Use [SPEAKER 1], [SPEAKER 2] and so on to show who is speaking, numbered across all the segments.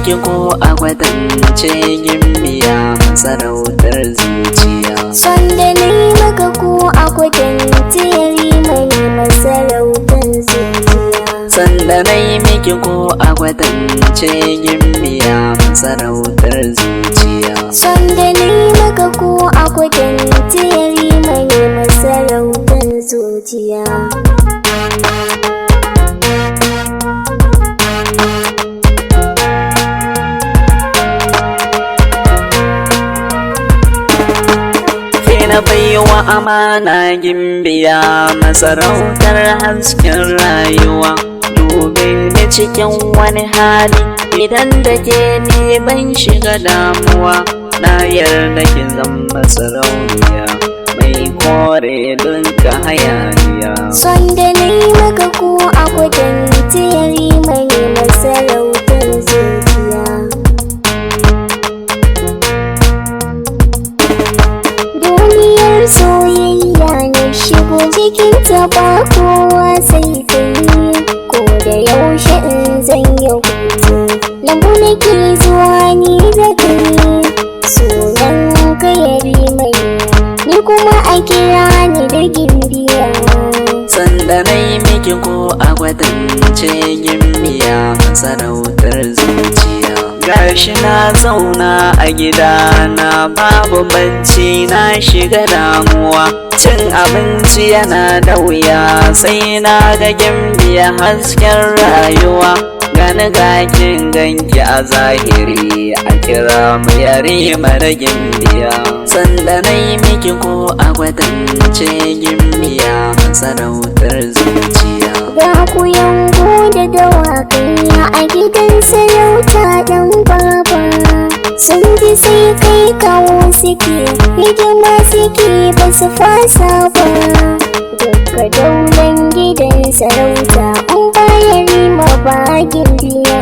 [SPEAKER 1] miki ko a kwatance gimbiya sarautar zuciya.
[SPEAKER 2] Son da na yi maka ko a kwatance mai masarautar zuciya.
[SPEAKER 1] Sanda na yi miki ko a kwatance gimbiya sarautar zuciya.
[SPEAKER 2] Son da na yi maka ko a kwatance mai masarautar zuciya.
[SPEAKER 1] Na baiwa amana gimbiya masarautar hasken rayuwa. Dube ni cikin wani hali idan da ke ni ban shiga damuwa. Na yarda ki zama sarauniya mai kore dunka hayaniya.
[SPEAKER 2] Son da na yi maka ko a kwatance mai masarautar zuciya. Duniyar soyayya na shigo jikinta ba kowa sai kai. Ko da yaushe in zan yi hutu lambu nake zuwa ni da kai. Sunan ka yari mai ni kuma a kira ni da gimbiya.
[SPEAKER 1] Sanda na yi miki ko a kwatance gimbiya sarautar zuciya. Gashi na zauna a gidana babu bacci na shiga damuwa. Cin abinci yana da wuya sai na ga gimbiya hasken rayuwa. Gani gakin ganki a zahiri a kira mu yare mara gimbiya. Sanda na yi miki ko a kwatance gimbiya sarautar zuciya.
[SPEAKER 2] Ga ku yango da dawakai a gidan sarauta dan baba. Sun ji sai kai kawo suke hidima suke ba su fasa ba. Duka daular gidan sarauta an bayari ma ba gimbiya.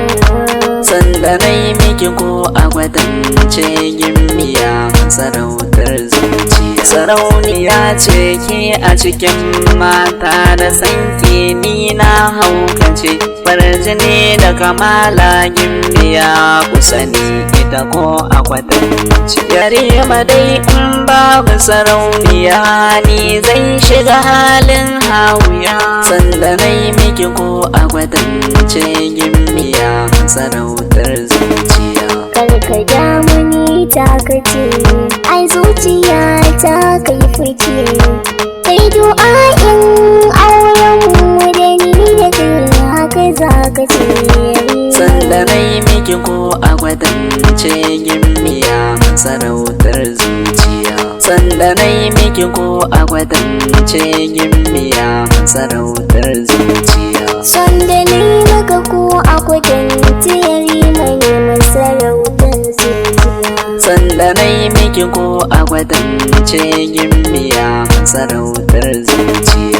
[SPEAKER 1] Sanda na yi miki ko a kwatance gimbiya sarautar zuciya. Sarauniya ce ke a cikin mata da sanki ni na haukace. Farjini da kamala gimbiya ku sani ita ko a kwatance. Yarima dai in babu sarauniya ni zai shiga halin hawuya. Sanda na yi miki ko a kwatance gimbiya sarautar zuciya.
[SPEAKER 2] Karka damu ni takace ai zuciya ta kai fice. Kai du'a'in auren mu da ni da kai haka za ka ce.
[SPEAKER 1] Sanda na yi miki ko a kwatance gimbiya sarautar zuciya. Sanda na yi miki ko a kwatance gimbiya sarautar zuciya.
[SPEAKER 2] Son da na yi maka ko a kwatance mai masarautar zuciya.
[SPEAKER 1] Sanda na yi miki ko a kwatance gimbiya sarautar zuciya.